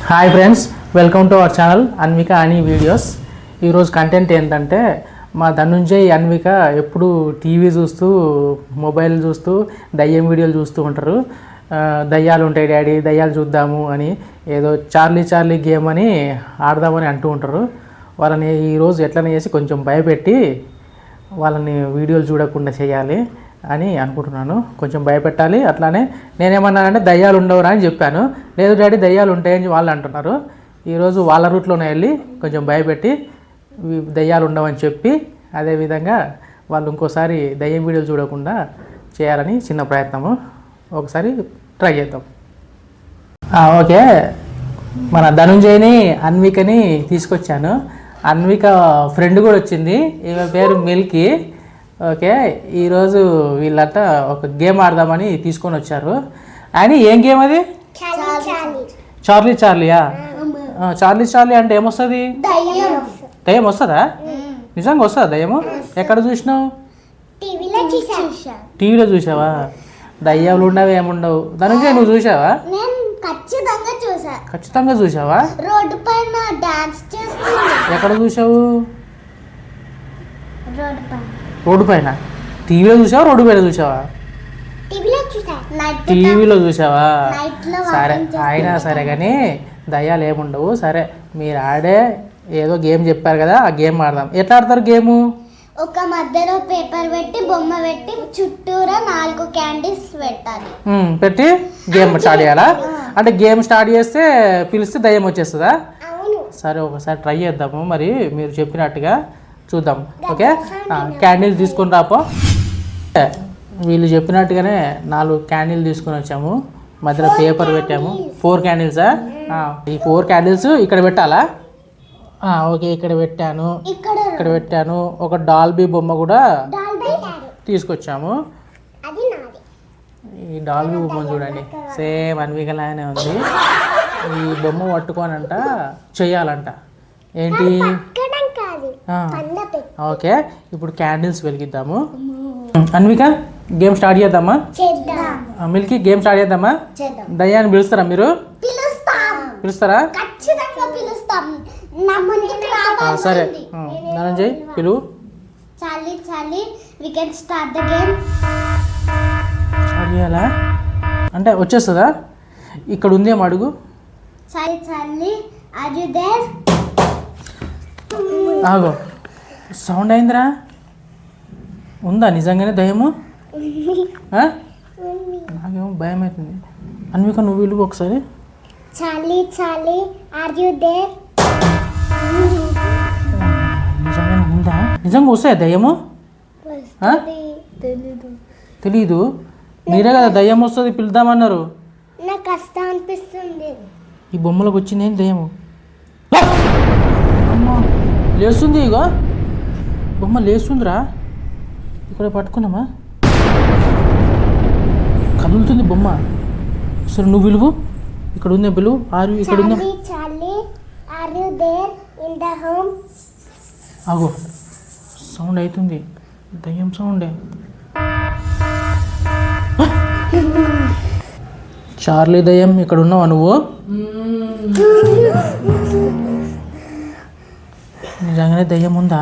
Hi friends, welcome to our channel Anvika అని videos. ఈరోజు content ఏంటంటే మా ధనుంజయ్ అన్విక ఎప్పుడు టీవీ చూస్తూ మొబైల్ చూస్తూ దయ్యం వీడియోలు చూస్తూ ఉంటారు. దయ్యాలు ఉంటాయి డాడీ, దయ్యాలు చూద్దాము అని ఏదో చార్లీ గేమ్ అని ఆడదామని అంటూ ఉంటారు. వాళ్ళని ఈరోజు ఎట్లనే చేసి కొంచెం భయపెట్టి వాళ్ళని వీడియోలు చూడకుండా చేయాలి అని అనుకుంటున్నాను. కొంచెం భయపెట్టాలి. అట్లానే నేనేమన్నానంటే దయ్యాలు ఉండవురా అని చెప్పాను. లేదు డాడీ దయ్యాలు ఉంటాయని వాళ్ళు అంటున్నారు. ఈరోజు వాళ్ళ రూట్లోనే వెళ్ళి కొంచెం భయపెట్టి దయ్యాలు ఉండవని చెప్పి అదేవిధంగా వాళ్ళు ఇంకోసారి దయ్యం వీడియోలు చూడకుండా చేయాలని చిన్న ప్రయత్నము. ఒకసారి ట్రై చేద్దాం. ఓకే, మన ధనుంజయ్ని అన్వికని తీసుకొచ్చాను. అన్విక ఫ్రెండ్ కూడా వచ్చింది, ఈమె పేరు మిల్కీ. ఓకే, ఈరోజు వీళ్ళంట ఒక గేమ్ ఆడదామని తీసుకొని వచ్చారు. అని ఏం గేమ్ అది? చార్లీయా? చార్లీ అంటే ఏమొస్తుంది? దయ్యం వస్తుందా? నిజంగా వస్తుందా దయ్యము? ఎక్కడ చూసినావు? టీవీలో చూసావా? దయ్యాలు ఉండవు ఏముండవు. ధనుంజయ్ నువ్వు చూసావా? ఖచ్చితంగా చూసావా? రోడ్డు పైన డాన్స్ చేస్తుంది. ఎక్కడ చూసావు? రోడ్డు పైన. టీవీలో చూసావా? రోడ్డు పైన చూసావా? టీవీలో చూసావా? సరే, అయినా సరే కానీ దయ్యాలు ఏముండవు. సరే, మీరు ఆడే ఏదో గేమ్ చెప్పారు కదా, ఆ గేమ్ ఆడదాం. ఎట్లా ఆడతారు గేము? ఒక మధ్యలో పేపర్ పెట్టి బొమ్మ పెట్టి చుట్టూరా 4 క్యాండిల్స్ పెట్టాలి. పెట్టి గేమ్ స్టార్ట్ చేయాలా? అంటే గేమ్ స్టార్ట్ చేస్తే పిలిస్తే దయ్యం వచ్చేస్తుందా? సరే, ఒకసారి ట్రై చేద్దాము. మరి మీరు చెప్పినట్టుగా చూద్దాం. ఓకే, క్యాండిల్స్ తీసుకొని రాపో. వీళ్ళు చెప్పినట్టుగానే 4 క్యాండిల్ తీసుకొని వచ్చాము. మధ్యలో పేపర్ పెట్టాము. 4 క్యాండిల్సా? ఈ 4 క్యాండిల్స్ ఇక్కడ పెట్టాలా? ఓకే, ఇక్కడ పెట్టాను. ఒక డాల్బీ బొమ్మ కూడా తీసుకొచ్చాము. ఈ డాల్బీ బొమ్మ చూడండి, సేమ్ అన్వికలానే ఉంది. ఈ బొమ్మ పట్టుకోనంట చెయ్యాలంట. ఏంటి? ఓకే, ఇప్పుడు క్యాండిల్స్ వెలిగిద్దాము. అన్విక గేమ్ స్టార్ట్ చేద్దామా? మిల్కీ గేమ్ స్టార్ట్ చేద్దామా? దయ్యాన్ని పిలుస్తారా మీరు? పిలుస్తారా? సరే, ధనంజయ్ పిలువు. స్టార్ట్ చేయాలా అంటే వచ్చేస్తుందా? ఇక్కడ ఉందేమో అడుగు. ఆగో, సౌండ్ అయిందిరా. ఉందా నిజంగానే దయ్యము? నాకేమో భయం అవుతుంది. అన్విక నువ్వు పిలువు ఒకసారి. నిజంగానే ఉందా? నిజంగా వస్తాయా దయ్యము? తెలీదు. మీరే కదా దయ్యం వస్తుంది పిలుద్దామన్నారు. నాకు కష్టం అనిపిస్తుంది. ఈ బొమ్మలకు వచ్చింది ఏంటి దయ్యము? అమ్మా, లేస్తుంది. ఇగో బొమ్మ లేస్తుందిరా. ఇక్కడ పట్టుకున్నామా? కదులుతుంది బొమ్మ. సరే, నువ్వు పిలువు. ఇక్కడ ఉందే పిలువు. ఇక్కడ ఉందా? ఆగో, సౌండ్ అవుతుంది. దయ్యం సౌండే. చార్లీ దయ్యం, ఇక్కడ ఉన్నావా నువ్వు? నిజంగానే దయ్యం ఉందా?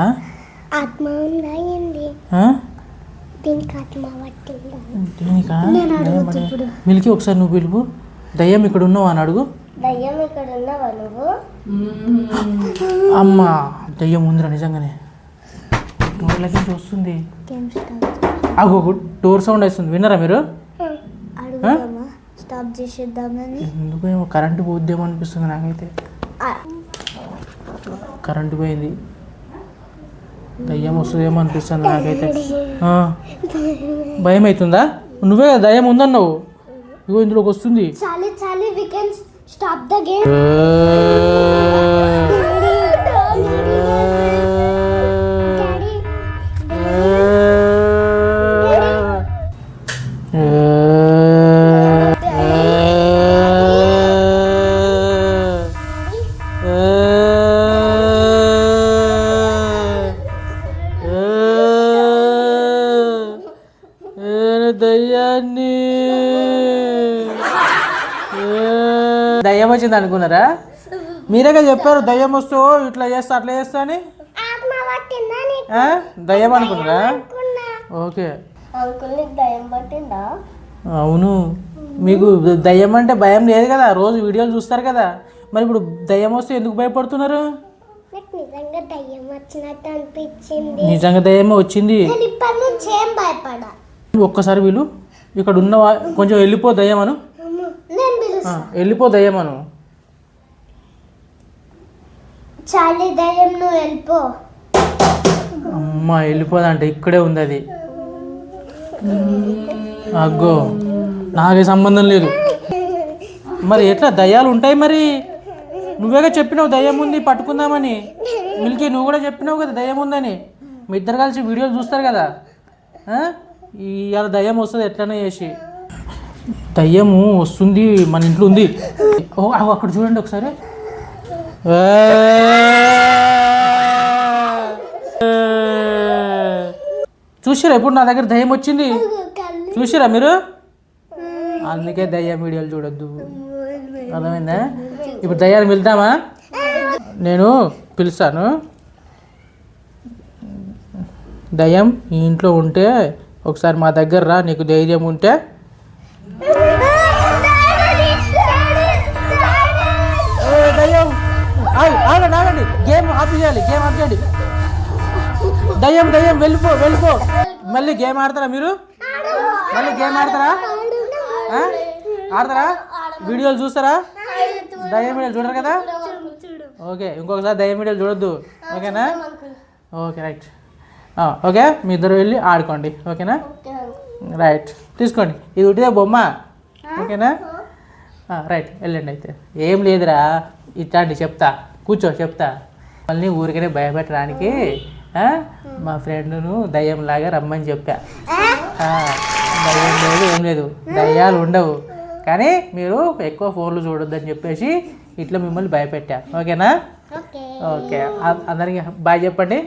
మిల్కీ ఒకసారి నువ్వు పిలుపు. దయ్యం ఇక్కడ ఉన్నావా అని అడుగు. అమ్మా, దయ్యం ఉందిరా నిజంగానే. డోర్లకి వస్తుంది. అగో, డోర్ సౌండ్ వస్తుంది. విన్నారా మీరు? ఎందుకేమో కరెంటు పోద్దేమో అనిపిస్తుంది నాకైతే. కరెంటు పోయింది. దయ్యం వస్తుందేమో అనిపిస్తుంది నాకైతే. భయం అవుతుందా? నువ్వే కదా దయ్యం ఉందన్నావు. ఇగో ఇందులోకి వస్తుంది. దయ్యాన్ని దయ్యం వచ్చింది అనుకున్నారా? మీరేగా చెప్పారు దయ్యం వస్తూ ఇట్లా చేస్తా అట్లా చేస్తా అని. ఆత్మ పట్టిందా నీకు? దయ్యం అనుకున్నారా? ఓకే అంకుల్ నీకు దయ్యం పట్టిందా? అవును. మీకు దయ్యం అంటే భయం లేదు కదా, రోజు వీడియోలు చూస్తారు కదా, మరి ఇప్పుడు దయ్యం వస్తే ఎందుకు భయపడుతున్నారు? నాకు నిజంగా దయ్యం వచ్చినట్టు అనిపించింది. నిజంగా దయ్యమే వచ్చింది. నేను ఇప్పటి నుంచి ఏం భయపడా. ఒక్కసారి వీళ్ళు ఇక్కడ ఉన్న కొంచెం వెళ్ళిపో దయ్యమను. నేను పిలుస్తా. వెళ్ళిపో దయ్యమను. చాలీ దయ్యం నువ్వు వెళ్ళిపో. అమ్మ వెళ్ళిపోదంటే ఇక్కడే ఉంది అది. అగ్గో నాకే సంబంధం లేదు. మరి ఎట్లా దయ్యాలు ఉంటాయి మరి? నువ్వేగా చెప్పినావు దయ్యం ఉంది పట్టుకుందామని. మిల్కీ నువ్వు కూడా చెప్పినావు కదా దయ్యం ఉందని. మీ ఇద్దరు కలిసి వీడియోలు చూస్తారు కదా. ఇవాళ దయ్యం వస్తుంది ఎట్లనే చేసి. దయ్యము వస్తుంది మన ఇంట్లో ఉంది. ఓ అక్కడ చూడండి ఒకసారి. చూసిరా ఇప్పుడు నా దగ్గర దయ్యం వచ్చింది? చూసిరా మీరు? అందుకే దయ్యం వీడియోలు చూడొద్దు, అర్థమైందా? ఇప్పుడు దయ్యాన్ని వెళ్తామా? నేను పిలుస్తాను. దయ్యం ఈ ఇంట్లో ఉంటే ఒకసారి మా దగ్గర రా, నీకు ధైర్యం ఉంటే. దయ్యం ఆగండి ఆగండి, గేమ్ ఆఫ్ చేయాలి, గేమ్ ఆఫ్ చేయండి. దయ్యం దయ్యం వెళ్ళిపో వెళ్ళిపో. మళ్ళీ గేమ్ ఆడతారా మీరు? మళ్ళీ గేమ్ ఆడతారా? ఆడతారా? వీడియోలు చూస్తారా? దయ్యం వీడియోలు చూడరు కదా? ఓకే ఇంకొకసారి దయ్యం వీడియోలు చూడొద్దు, ఓకేనా? Okay right. ఓకే మీ ఇద్దరు వెళ్ళి ఆడుకోండి, ఓకేనా? రైట్ తీసుకోండి. ఇది ఉట్టిదే బొమ్మ, ఓకేనా? రైట్ వెళ్ళండి. అయితే ఏం లేదురా, ఇట్లాంటి చెప్తా, కూర్చో చెప్తా. మళ్ళీ ఊరికనే భయపెట్టడానికి మా ఫ్రెండ్ను దయ్యంలాగా రమ్మని చెప్పా. దయ్యం లేదు ఏం లేదు, దయ్యాలు ఉండవు, కానీ మీరు ఎక్కువ ఫోన్లు చూడొద్దని చెప్పేసి ఇట్లా మిమ్మల్ని భయపెట్టా, ఓకేనా? ఓకే అందరికి బాయ్ చెప్పండి.